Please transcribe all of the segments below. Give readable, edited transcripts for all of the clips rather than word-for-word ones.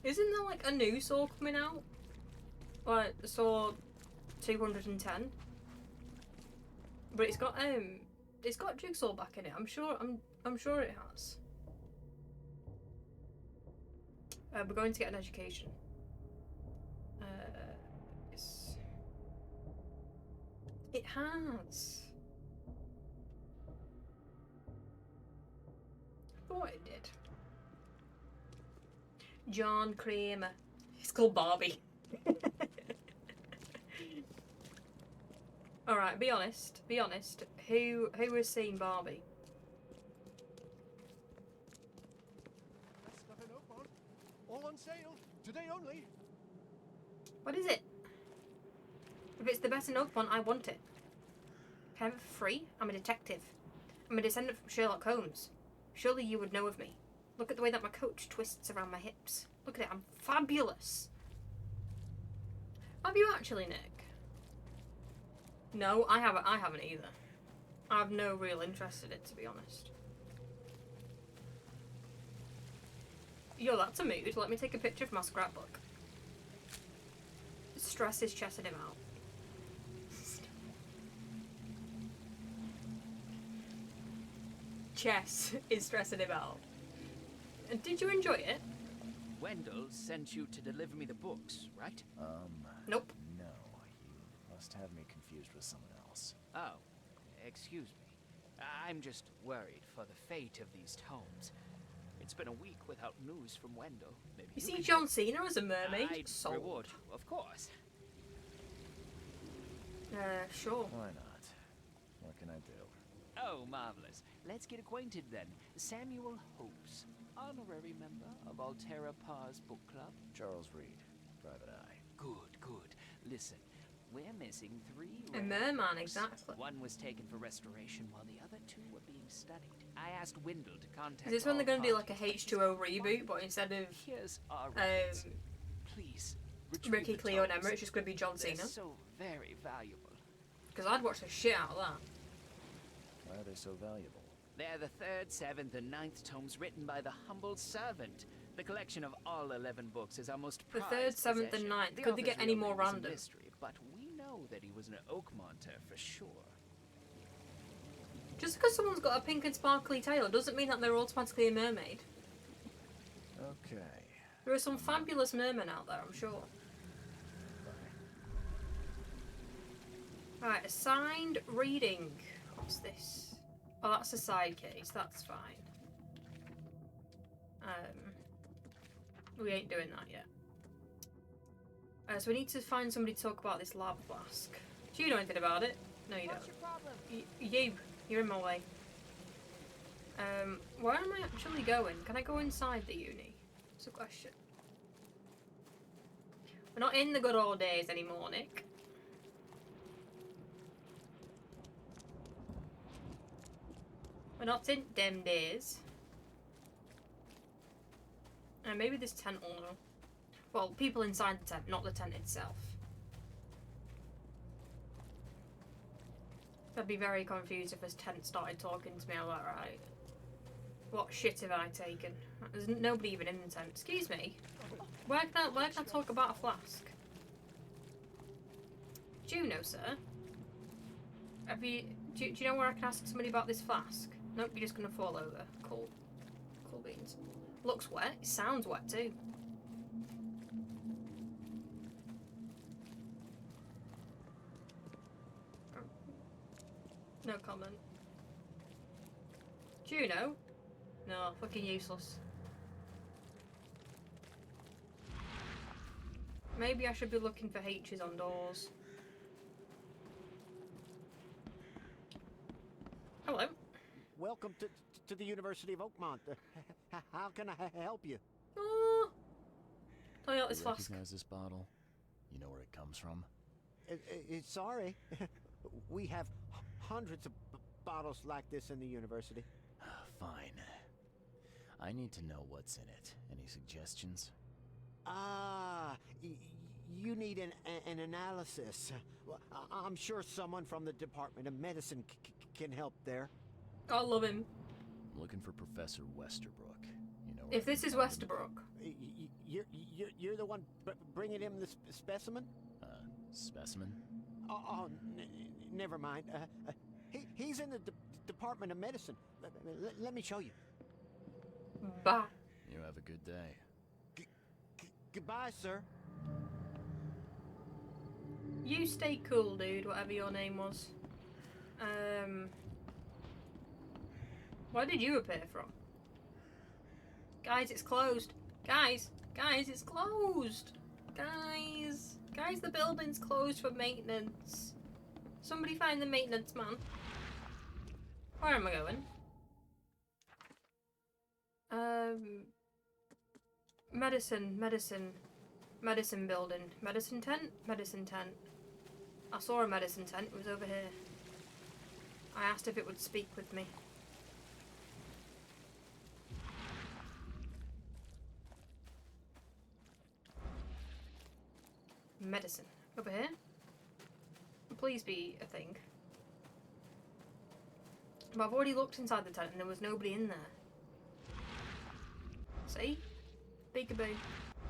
Isn't there like a new saw coming out? Like saw 210? But it's got Jigsaw back in it. I'm sure it has. We're going to get an education. Yes. It has. I thought it did. John Kramer. It's called Barbie. Alright, be honest. Be honest. Who has seen Barbie? That's stuff in Oakmont. All on sale. Today only. What is it? If it's the best in Oakmont, I want it. Can I have it for free? I'm a detective. I'm a descendant from Sherlock Holmes. Surely you would know of me. Look at the way that my coat twists around my hips. Look at it, I'm fabulous. Have you actually, Nick? No, I haven't either. I have no real interest in it, to be honest. Yo, that's a mood. Let me take a picture of my scrapbook. Stress is chessing him out. Chess is stressing him out. And did you enjoy it? Wendell sent you to deliver me the books, right? Nope. No, you must have me confused with someone else. Oh, excuse me. I'm just worried for the fate of these tomes. It's been a week without news from Wendell. Maybe You can see John Cena as a mermaid? I'd Sold. reward you, of course. Sure. Why not? What can I do? Oh, marvelous. Let's get acquainted then. Samuel Hopes, honorary member of Altera Par's book club. Charles Reed, Private Eye. Good, good. Listen, we're missing 3 A rare merman, books. exactly. One was taken for restoration while the other 2 were being studied. I asked Wendell to contact Is this when all they're going to do like a parties. H2O reboot, but instead of Here's our records. Please, retrieve Ricky, the Cleo, and tomes. Emma, it's just going to be John They're Cena? so very valuable. Because I'd watch the shit out of that. Why are they so valuable? They're the 3rd, 7th, and 9th tomes written by the humble servant. The collection of all 11 books is our most The prized 3rd, 7th, and possession. 9th. The Could they get author's any real more name is a random? mystery, but we know that he was an Oakmonter for sure. Just because someone's got a pink and sparkly tail doesn't mean that they're automatically a mermaid. Okay. There are some fabulous mermen out there, I'm sure. Right, assigned reading. What's this? Oh, that's a side case. That's fine. We ain't doing that yet. So we need to find somebody to talk about this lab flask. Do you know anything about it? No, you What's don't. your problem? You're in my way. Where am I actually going? Can I go inside the uni? That's a question. We're not in the good old days anymore, Nick. We're not in them days. And maybe this tent will know. Well, people inside the tent, not the tent itself. I'd be very confused if this tent started talking to me. I'm like, right, what shit have I taken? There's nobody even in the tent. Excuse me. Where can I talk about a flask? Do you know, sir? Do you know where I can ask somebody about this flask? Nope, you're just gonna fall over. Cool. Cool beans. Looks wet. It sounds wet too. No comment. Do you know? No, fucking useless. Maybe I should be looking for H's on doors. Hello. Welcome to the University of Oakmont. How can I help you? Oh, tell me about this You flask. recognize this bottle? You know where it comes from? Sorry. We have hundreds of bottles like this in the university. Fine. I need to know what's in it. Any suggestions? You need an analysis. Well, I'm sure someone from the Department of Medicine can help there. God love him. I'm looking for Professor Westerbrook. You know. If this is Westerbrook. You're the one bringing him the specimen? Specimen? Oh, never mind. He's in the Department of Medicine. Let me show you. Bye. You have a good day. Goodbye, sir. You stay cool, dude, whatever your name was. Where did you appear from? Guys, it's closed. Guys, it's closed. Guys, the building's closed for maintenance. Somebody find the maintenance man. Where am I going? Medicine building. Medicine tent. I saw a medicine tent, it was over here. I asked if it would speak with me. Medicine. Over here? Please be a thing. But I've already looked inside the tent and there was nobody in there. See? Peekaboo.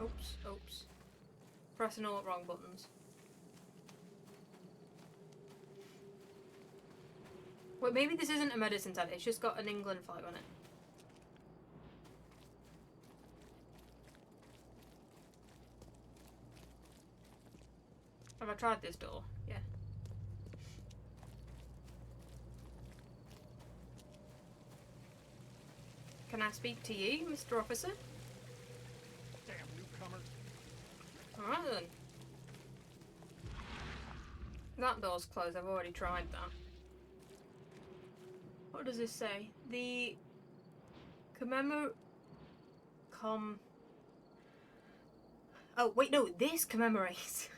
Oops. Pressing all the wrong buttons. Wait, maybe this isn't a medicine tent, it's just got an England flag on it. Have I tried this door? Yeah. Can I speak to you, Mr. Officer? Damn newcomer. Alright then. That door's closed, I've already tried that. What does this say? The Oh, wait, no, this commemorates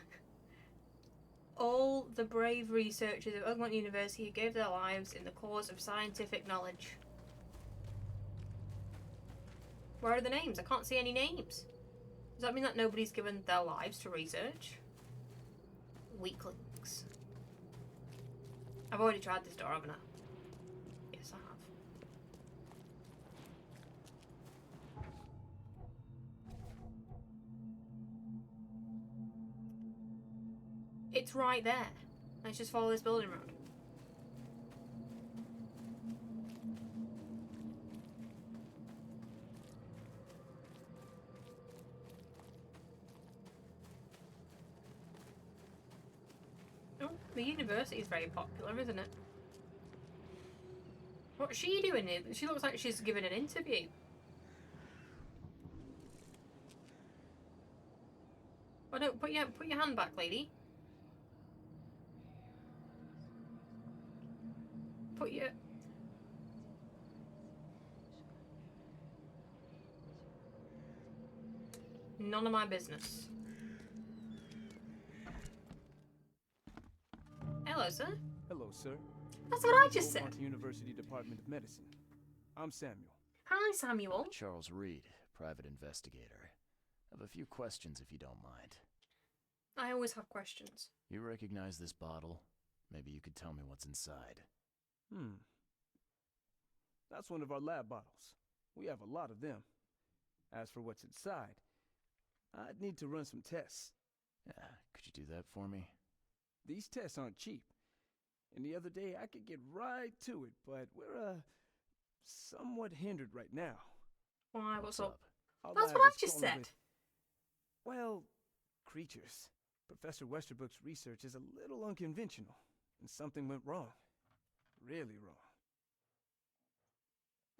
all the brave researchers of Oakmont University who gave their lives in the cause of scientific knowledge. Where are the names? I can't see any names. Does that mean that nobody's given their lives to research? Weaklings. I've already tried this door, haven't I? Yes, I have. It's right there. Let's just follow this building around. Oh, the university is very popular, isn't it? What's she doing here? She looks like she's giving an interview. Why don't put your hand back, lady? Put your... None of my business. Hello, sir. Hello, sir. That's what I just said. Oakmont University Department of Medicine. I'm Samuel. Hi, Samuel. Charles Reed, private investigator. I have a few questions if you don't mind. I always have questions. You recognize this bottle? Maybe you could tell me what's inside. That's one of our lab bottles. We have a lot of them. As for what's inside, I'd need to run some tests. Yeah, could you do that for me? These tests aren't cheap. And the other day I could get right to it, but we're, somewhat hindered right now. Why, what's up? Our That's lab what I is just crawling said. with, well, creatures. Professor Westerbrook's research is a little unconventional, and something went wrong. Really wrong.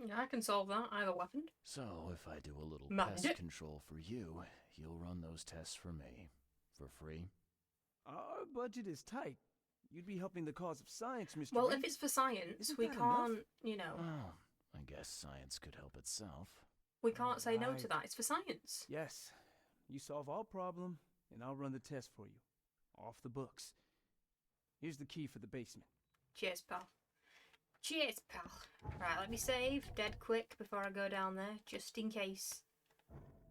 Yeah, I can solve that. I have a weapon. So, if I do a little Mind pest it. control for you, you'll run those tests for me. For free? Our budget is tight. You'd be helping the cause of science, Mr. Well, Reed. if it's for science, Isn't we that can't, enough? you know, Well, I guess science could help itself. we can't say no to Alright. that. It's for science. Yes. You solve our problem, and I'll run the test for you. Off the books. Here's the key for the basement. Cheers, pal. Cheers, pal. Right, let me save dead quick before I go down there, just in case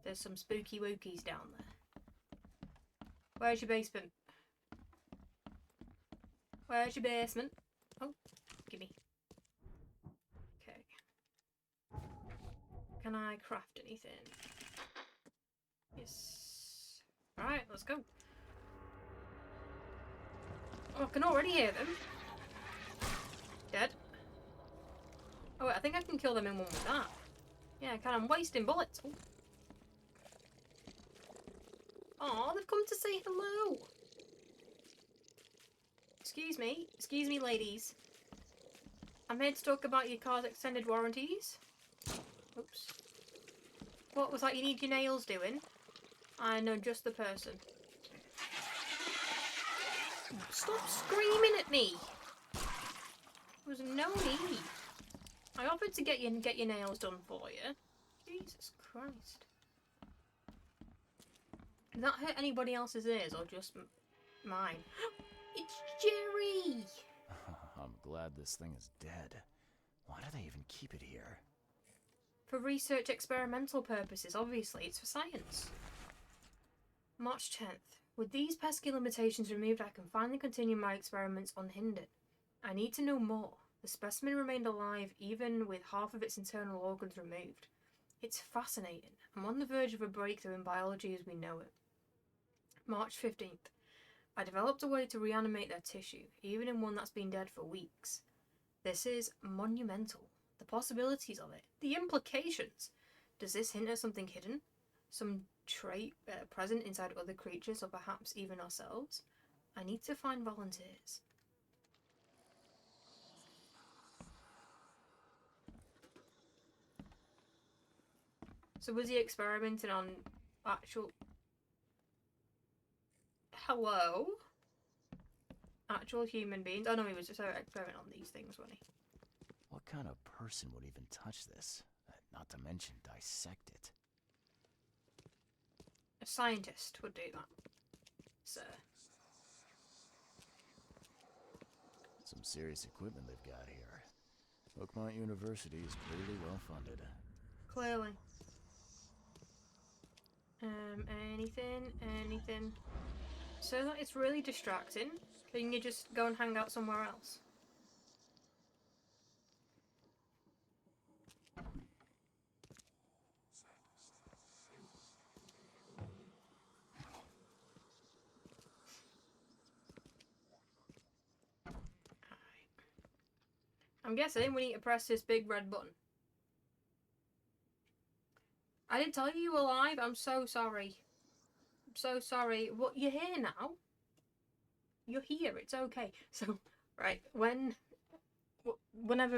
there's some spooky wookies down there. Where's your basement? Where's your basement? Oh, gimme. Okay. Can I craft anything? Yes. Alright, let's go. Oh, I can already hear them. Dead. Oh wait, I think I can kill them in one with that. Yeah, I can. I'm wasting bullets. Oh. Aw, they've come to say hello. Excuse me, ladies. I'm here to talk about your car's extended warranties. Oops. What was that? You need your nails doing? I know just the person. Stop screaming at me. There was no need. I offered to get your nails done for you. Jesus Christ. Did that hurt anybody else's ears or just mine? It's Jerry! I'm glad this thing is dead. Why do they even keep it here? For research experimental purposes, obviously. It's for science. March 10th. With these pesky limitations removed, I can finally continue my experiments unhindered. I need to know more. The specimen remained alive even with half of its internal organs removed. It's fascinating. I'm on the verge of a breakthrough in biology as we know it. March 15th. I developed a way to reanimate their tissue, even in one that's been dead for weeks. This is monumental. The possibilities of it. The implications. Does this hint at something hidden? Some trait present inside other creatures or perhaps even ourselves? I need to find volunteers. So was he experimenting on actual... Hello? Actual human beings? Oh no, he was just experimenting on these things, wasn't he? What kind of person would even touch this? Not to mention dissect it. A scientist would do that, sir. Some serious equipment they've got here. Oakmont University is clearly well funded. Clearly. Anything. So that it's really distracting. Can you just go and hang out somewhere else? I'm guessing we need to press this big red button. I didn't tell you were live. I'm so sorry. I'm so sorry. What, you're here now? You're here. It's okay. So, right, whenever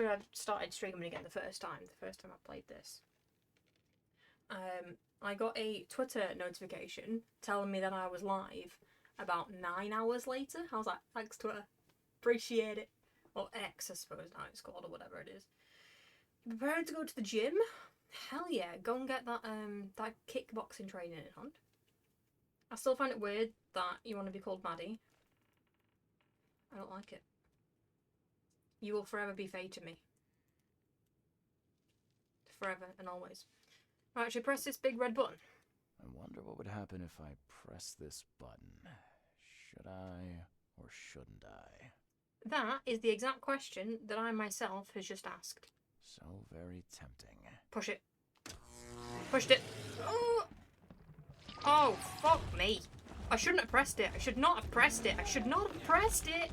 I started streaming again the first time I played this, I got a Twitter notification telling me that I was live about 9 hours later. I was like, thanks Twitter. Appreciate it. Or X, I suppose now it's called, or whatever it is. You preparing to go to the gym? Hell yeah, go and get that that kickboxing training in hand. I still find it weird that you want to be called Maddie. I don't like it. You will forever be Faye to me. Forever and always. Right, should I press this big red button? I wonder what would happen if I press this button. Should I or shouldn't I? That is the exact question that I myself has just asked. So very tempting. Push it. Pushed it. Oh, fuck me. I shouldn't have pressed it. I should not have pressed it. I should not have pressed it.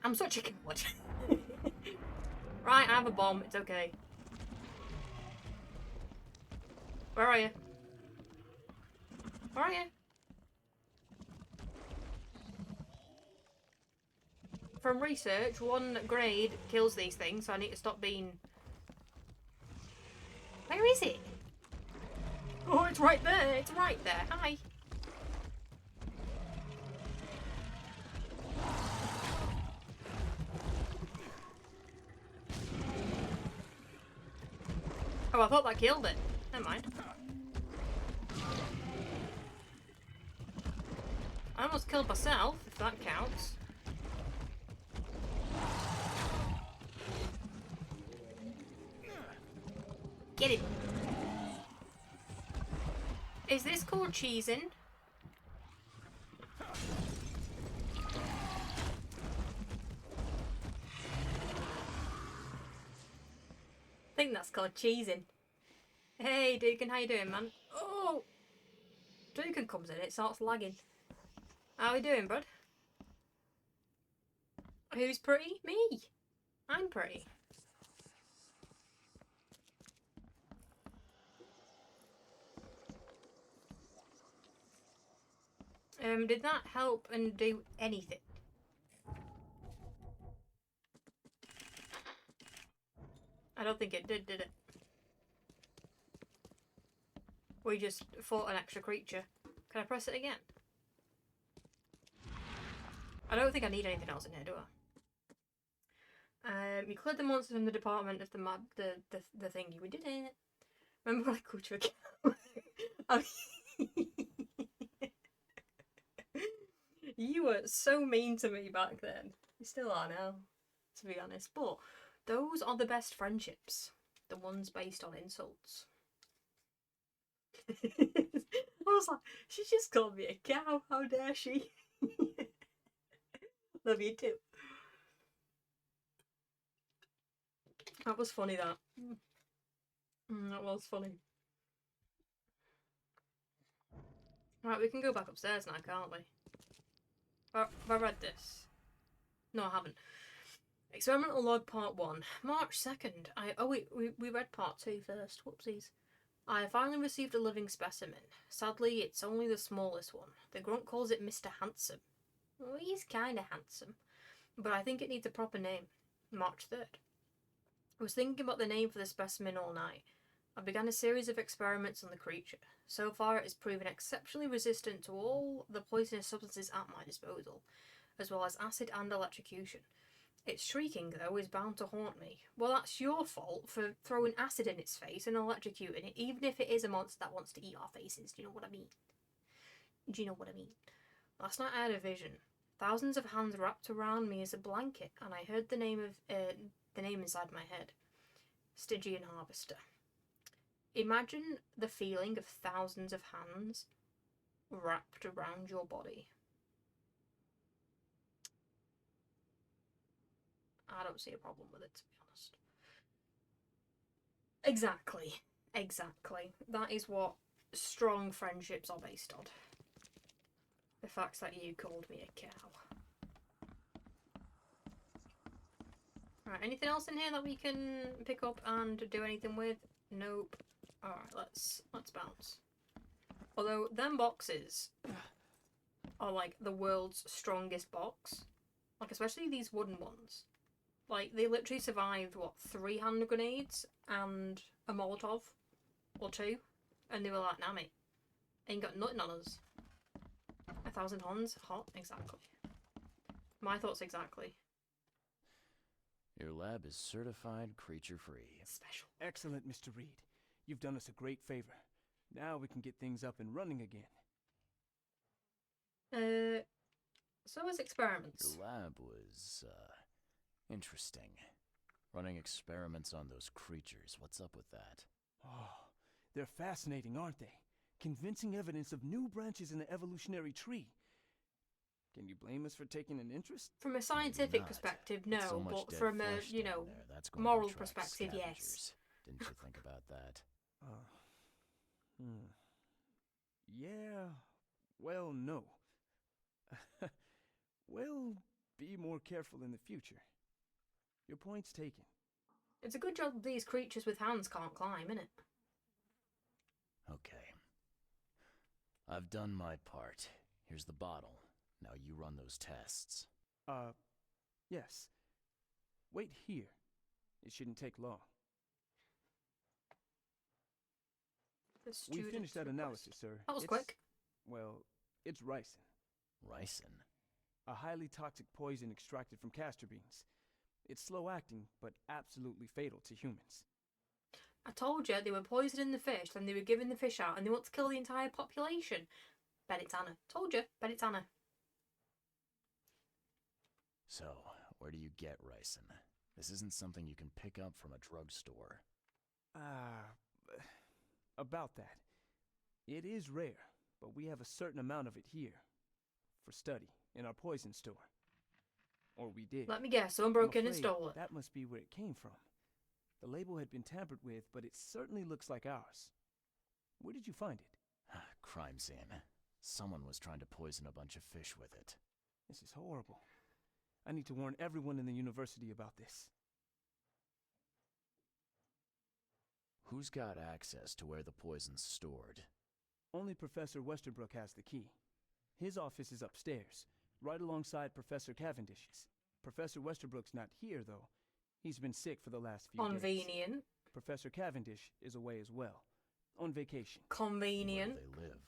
I'm such a coward. Right, I have a bomb. It's okay. Where are you? Where are you? From research, 1 grade kills these things, so I need to stop being... Where is it? Oh, it's right there. It's right there. Hi. Oh, I thought that killed it. Never mind. I almost killed myself, if that counts. Get it. Is this called cheesing? think that's called cheesing. Hey, Deacon, how you doing, man? Oh! Deacon comes in, it starts lagging. How you doing, bud? Who's pretty? Me! I'm pretty. Did that help and do anything? I don't think it did it? We just fought an extra creature. Can I press it again? I don't think I need anything else in here, do I? You cleared the monsters from the department of the map, the thingy. We did it. Remember when I called you a cow? I mean, you were so mean to me back then. You still are now, to be honest. But those are the best friendships. The ones based on insults. I was like, she just called me a cow. How dare she? Love you too. That was funny, that. That was funny. Right, we can go back upstairs now, can't we? Have I read this? No, I haven't. Experimental log part 1. March 2nd. Oh wait, we read part 2 first. Whoopsies. I finally received a living specimen. Sadly, it's only the smallest one. The grunt calls it Mr. Handsome. Well, he's kinda handsome. But I think it needs a proper name. March 3rd. I was thinking about the name for the specimen all night. I began a series of experiments on the creature. So far, it has proven exceptionally resistant to all the poisonous substances at my disposal, as well as acid and electrocution. Its shrieking, though, is bound to haunt me. Well, that's your fault for throwing acid in its face and electrocuting it, even if it is a monster that wants to eat our faces. Do you know what I mean? Do you know what I mean? Last night I had a vision. Thousands of hands wrapped around me as a blanket, and I heard the name inside my head. Stygian Harvester. Imagine the feeling of thousands of hands wrapped around your body. I don't see a problem with it, to be honest. Exactly. That is what strong friendships are based on. The fact that you called me a cow. Alright, anything else in here that we can pick up and do anything with? Nope. Alright, let's bounce. Although, them boxes are like the world's strongest box. Like, especially these wooden ones. Like, they literally survived, what, 3 hand grenades and a Molotov? Or 2? And they were like, nah mate, ain't got nothing on us. 1,000 hands? Hot? Exactly. My thoughts exactly. Your lab is certified creature-free. Special. Excellent, Mr. Reed. You've done us a great favor. Now we can get things up and running again. So as experiments. Your lab was, interesting. Running experiments on those creatures. What's up with that? Oh, they're fascinating, aren't they? Convincing evidence of new branches in the evolutionary tree. Can you blame us for taking an interest? From a scientific not. perspective, With no, so much but dead from a, flesh you down know, there, that's going moral to attract perspective, yes. scavengers. Didn't you think about that? Yeah, well, no. Well, be more careful in the future. Your point's taken. It's a good job these creatures with hands can't climb, innit? Okay. I've done my part. Here's the bottle. Now you run those tests. Yes. Wait here. It shouldn't take long. We finished that analysis, sir. That was quick. Well, it's ricin. Ricin? A highly toxic poison extracted from castor beans. It's slow-acting, but absolutely fatal to humans. I told you they were poisoning the fish, then they were giving the fish out, and they want to kill the entire population. Bet it's Anna. Told you, bet it's Anna. So, where do you get ricin? This isn't something you can pick up from a drugstore. About that. It is rare, but we have a certain amount of it here. For study, in our poison store. Or we did. Let me guess, someone broke in and stole it. That must be where it came from. The label had been tampered with, but it certainly looks like ours. Where did you find it? Crime scene. Someone was trying to poison a bunch of fish with it. This is horrible. I need to warn everyone in the university about this. Who's got access to where the poison's stored? Only Professor Westerbrook has the key. His office is upstairs, right alongside Professor Cavendish's. Professor Westerbrook's not here, though. He's been sick for the last few days. Convenient. Professor Cavendish is away as well, on vacation. Convenient. Where do they live?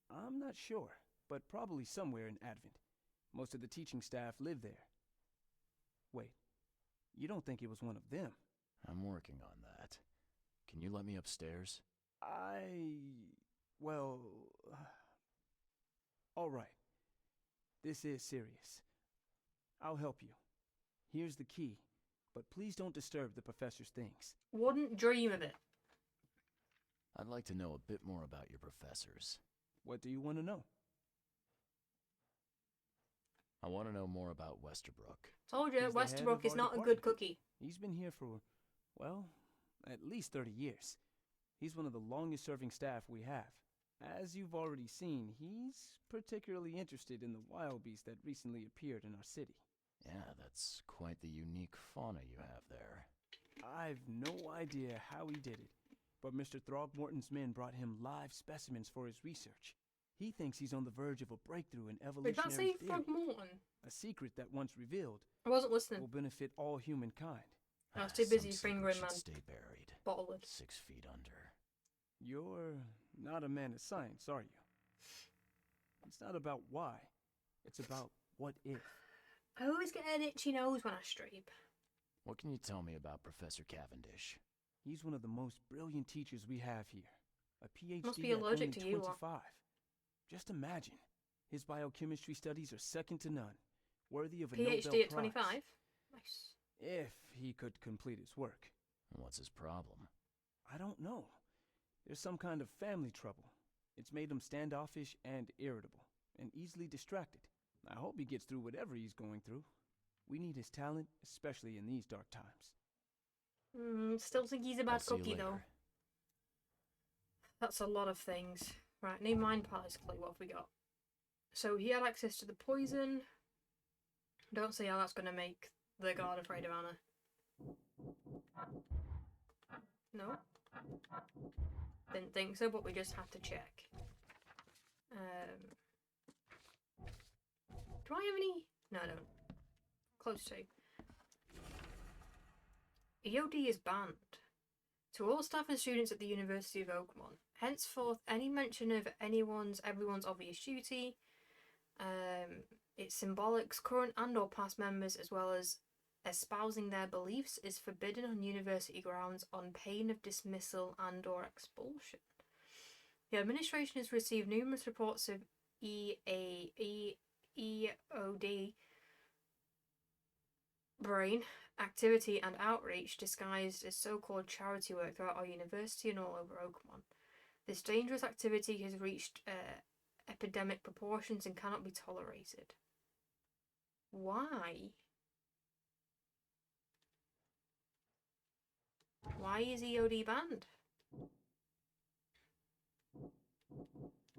I'm not sure, but probably somewhere in Advent. Most of the teaching staff live there. Wait, you don't think it was one of them? I'm working on that. Can you let me upstairs? Well... all right. This is serious. I'll help you. Here's the key, but please don't disturb the professor's things. Wouldn't dream of it. I'd like to know a bit more about your professors. What do you want to know? I want to know more about Westerbrook. Told you, He's the head Westerbrook of is our not a department. good cookie. He's been here for, well, at least 30 years. He's one of the longest-serving staff we have. As you've already seen, he's particularly interested in the wild beast that recently appeared in our city. Yeah, that's quite the unique fauna you have there. I've no idea how he did it, but Mr. Throgmorton's men brought him live specimens for his research. He thinks he's on the verge of a breakthrough in Did that evolutionary say theory, Frogmorton? a secret that once revealed I wasn't listening. will benefit all humankind. I was too busy Some fingering secrets my should stay buried. bottle lid. 6 feet under. You're not a man of science, are you? It's not about why, it's about what if. I always get an itchy nose when I stream. What can you tell me about Professor Cavendish? He's one of the most brilliant teachers we have here. A PhD Must be at allergic only to you, or- 25. Just imagine. His biochemistry studies are second to none. Worthy of a Nobel PhD at Prize. 25. Nice. If he could complete his work. What's his problem? I don't know. There's some kind of family trouble. It's made him standoffish and irritable, and easily distracted. I hope he gets through whatever he's going through. We need his talent, especially in these dark times. Still think he's a I'll bad see you cookie, though. later. That's a lot of things. Right, new mind palace clue, what have we got? So he had access to the poison. Don't see how that's going to make the guard afraid of Anna. No? Didn't think so, but we just have to check. Do I have any? No, I don't. Close to. EOD is banned. To all staff and students at the University of Oakmont. Henceforth, any mention of everyone's obvious duty, its symbolics, current and or past members, as well as espousing their beliefs, is forbidden on university grounds on pain of dismissal and or expulsion. The administration has received numerous reports of EOD brain activity and outreach disguised as so-called charity work throughout our university and all over Oakmont. This dangerous activity has reached epidemic proportions and cannot be tolerated. Why? Why is EOD banned?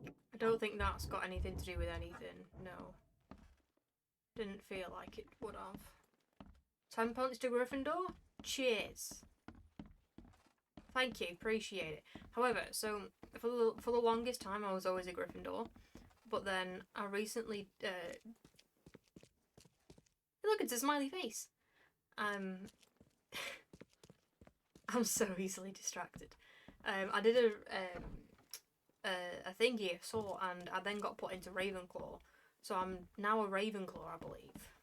I don't think that's got anything to do with anything, no. Didn't feel like it would have. 10 points to Gryffindor? Cheers. Thank you, appreciate it. However, so for the longest time I was always a Gryffindor, but then I recently look, it's a smiley face. I'm so easily distracted. I did a thingy I saw, and I then got put into Ravenclaw, so I'm now a Ravenclaw, I believe.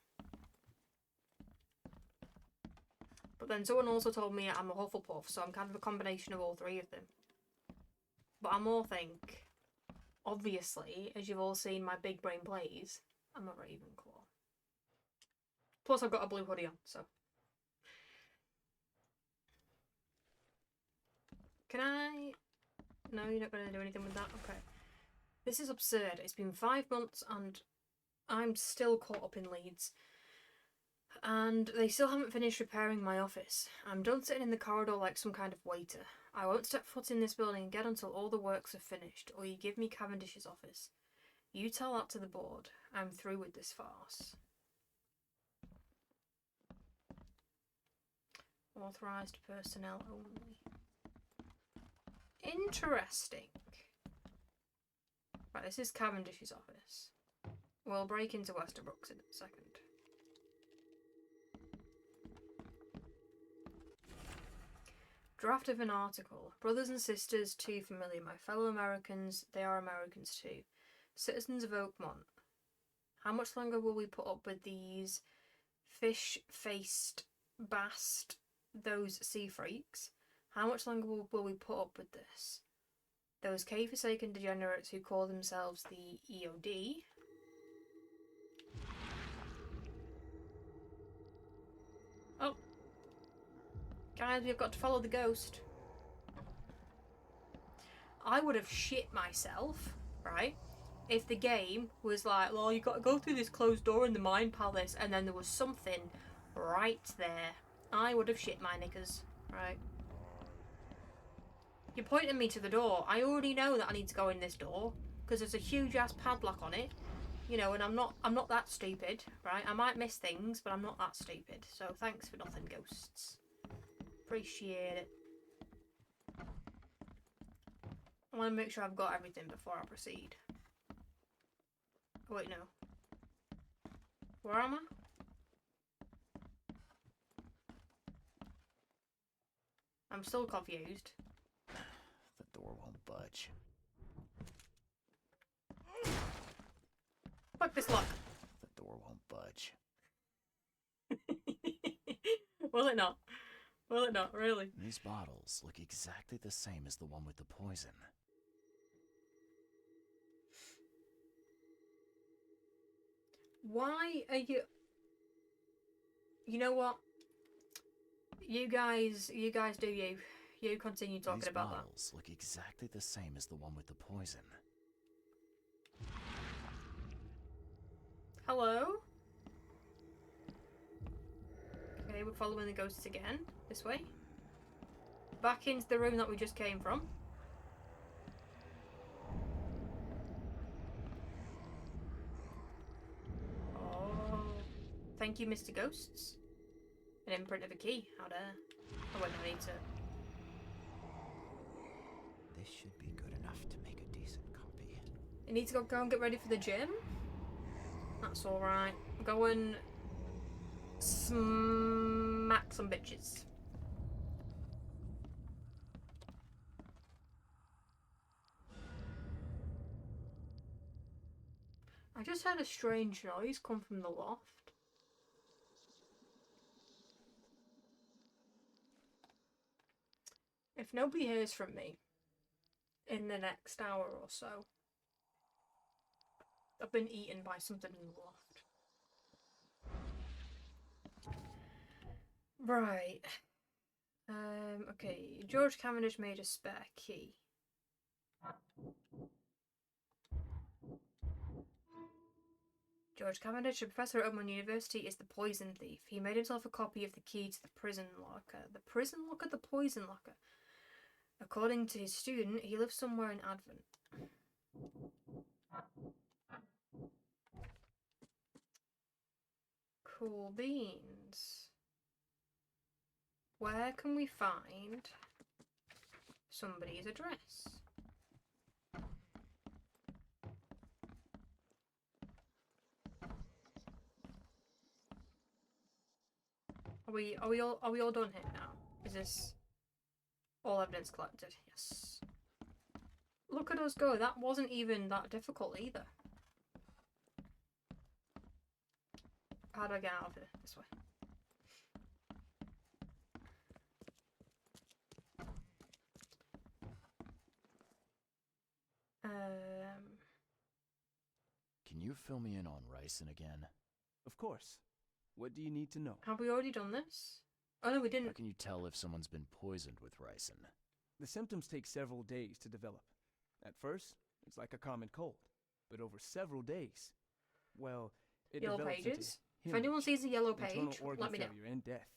But then someone also told me I'm a Hufflepuff, so I'm kind of a combination of all three of them. But I more think, obviously, as you've all seen my big brain plays, I'm a Ravenclaw. Plus I've got a blue hoodie on, so. Can I? No, you're not going to do anything with that? Okay. This is absurd. It's been 5 months and I'm still caught up in Leeds. And they still haven't finished repairing my office. I'm done sitting in the corridor like some kind of waiter. I won't step foot in this building again until all the works are finished, or you give me Cavendish's office. You tell that to the board. I'm through with this farce. Authorised personnel only. Interesting. Right, this is Cavendish's office. We'll break into Westerbrooks in a second. Draft of an article. Brothers and sisters, too familiar. My fellow Americans, they are Americans too. Citizens of Oakmont. How much longer will we put up with these fish-faced, bast, those sea freaks? How much longer will we put up with this? Those cave-forsaken degenerates who call themselves the EOD. Oh. Guys, we've got to follow the ghost. I would have shit myself, right? If the game was like, well, you got to go through this closed door in the Mind Palace, and then there was something right there. I would have shit my knickers, right? You're pointing me to the door. I already know that I need to go in this door because there's a huge ass padlock on it, you know, and I'm not that stupid, right? I might miss things, but I'm not that stupid. So thanks for nothing, ghosts. Appreciate it. I want to make sure I've got everything before I proceed. Oh, wait, no. Where am I? I'm still confused. The door won't budge. Fuck this lock. The door won't budge. Will it not? Will it not? Really? These bottles look exactly the same as the one with the poison. Why are you... You know what? You guys do you. You continue talking These about that. bottles look exactly the same as the one with the poison. Hello? Okay, we're following the ghosts again. This way. Back into the room that we just came from. Oh. Thank you, Mr. Ghosts. An imprint of a key. How dare. Oh wait, I need to... This should be good enough to make a decent copy. You need to go and get ready for the gym? That's alright. Go and smack some bitches. I just heard a strange noise come from the loft. If nobody hears from me in the next hour or so, I've been eaten by something in the loft. Right. Okay. George Cavendish made a spare key. George Cavendish, a professor at Oakmont University, is the poison thief. He made himself a copy of the key to the prison locker. The prison locker? The poison locker. According to his student, he lives somewhere in Advent. Cool beans. Where can we find somebody's address? Are we all done here now? Is this all evidence collected? Yes. Look at us go. That wasn't even that difficult either. How do I get out of here? This way. Can you fill me in on ricin again? Of course. What do you need to know? Have we already done this? Oh no, we How didn't. can you tell if someone's been poisoned with ricin? The symptoms take several days to develop. At first, it's like a common cold. But over several days, well, it Yellow develops into pages? If anyone sees a yellow page, internal organ let me know. failure and death.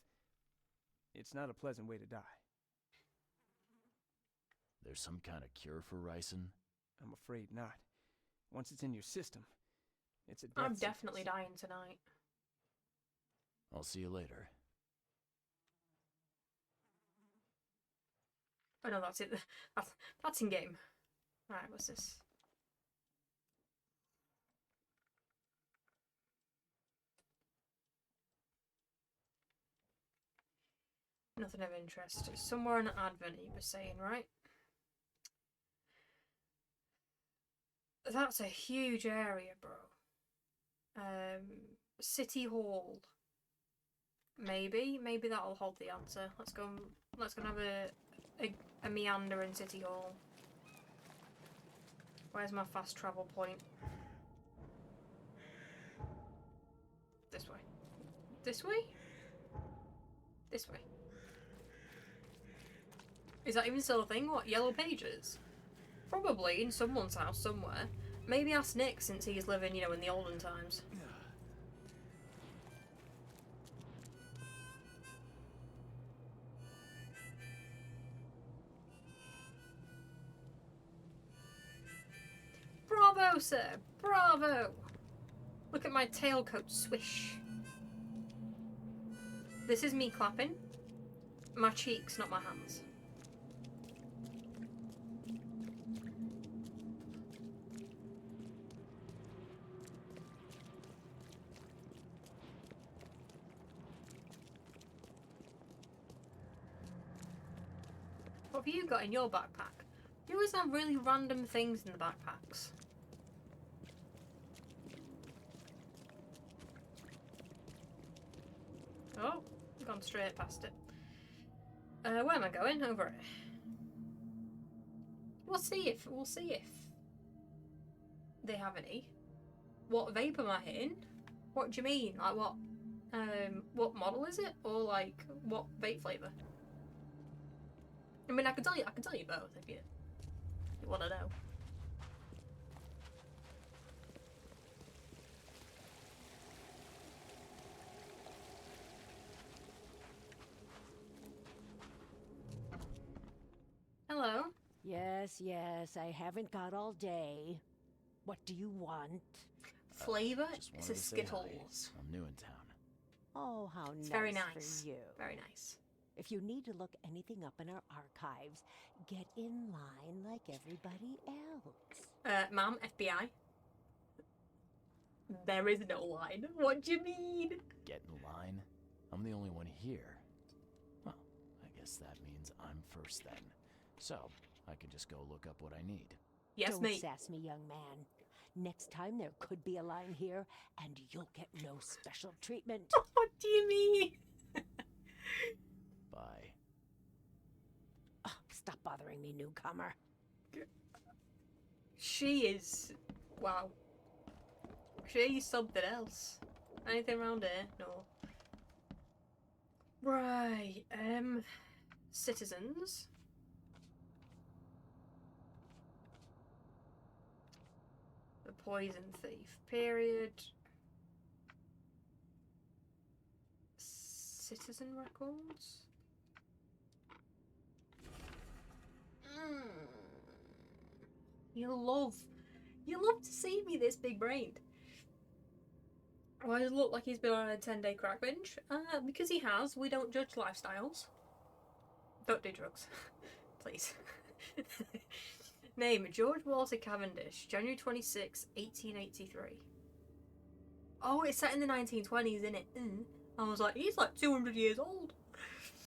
It's not a pleasant way to die. There's some kind of cure for ricin? I'm afraid not. Once it's in your system, it's a death I'm sentence. definitely dying tonight. I'll see you later. Oh no, that's it. That's in game. Right, what's this? Nothing of interest. Somewhere in Advent, you were saying, right? That's a huge area, bro. City Hall. Maybe that'll hold the answer. Let's go and have a meander in City Hall. Where's my fast travel point? This way. This way? This way. Is that even still a thing? What, yellow pages? Probably in someone's house somewhere. Maybe ask Nick since he's living, you know, in the olden times. Bravo, sir! Bravo! Look at my tailcoat swish. This is me clapping. My cheeks, not my hands. What have you got in your backpack? You always have really random things in the backpacks. Oh, gone straight past it. Where am I going? Over it. We'll see if they have any. What vape am I hitting? What do you mean? Like what model is it? Or like what vape flavour? I mean, I can tell you both if you want to know. Hello. Yes, I haven't got all day. What do you want? Flavour? Just It's wanted a to say hi. Skittles. I'm new in town. Oh, how It's nice very nice. for you. Very nice. If you need to look anything up in our archives, get in line like everybody else. Ma'am, FBI. There is no line. What do you mean? Get in line? I'm the only one here. Well, I guess that means I'm first then. So, I can just go look up what I need. Yes, Don't mate. sass me, young man. Next time there could be a line here, and you'll get no special treatment. What do you mean? Bye. Oh, stop bothering me, newcomer. She is... Wow. She's something else. Anything around here? No. Right, citizens. The poison thief. Period. Citizen records? You love to see me this big brained. Why does it look like he's been on a 10-day crack binge? Because he has. We don't judge lifestyles. Don't do drugs. Please. Name, George Walter Cavendish, January 26, 1883. Oh, it's set in the 1920s, isn't it? I was like, he's like 200 years old.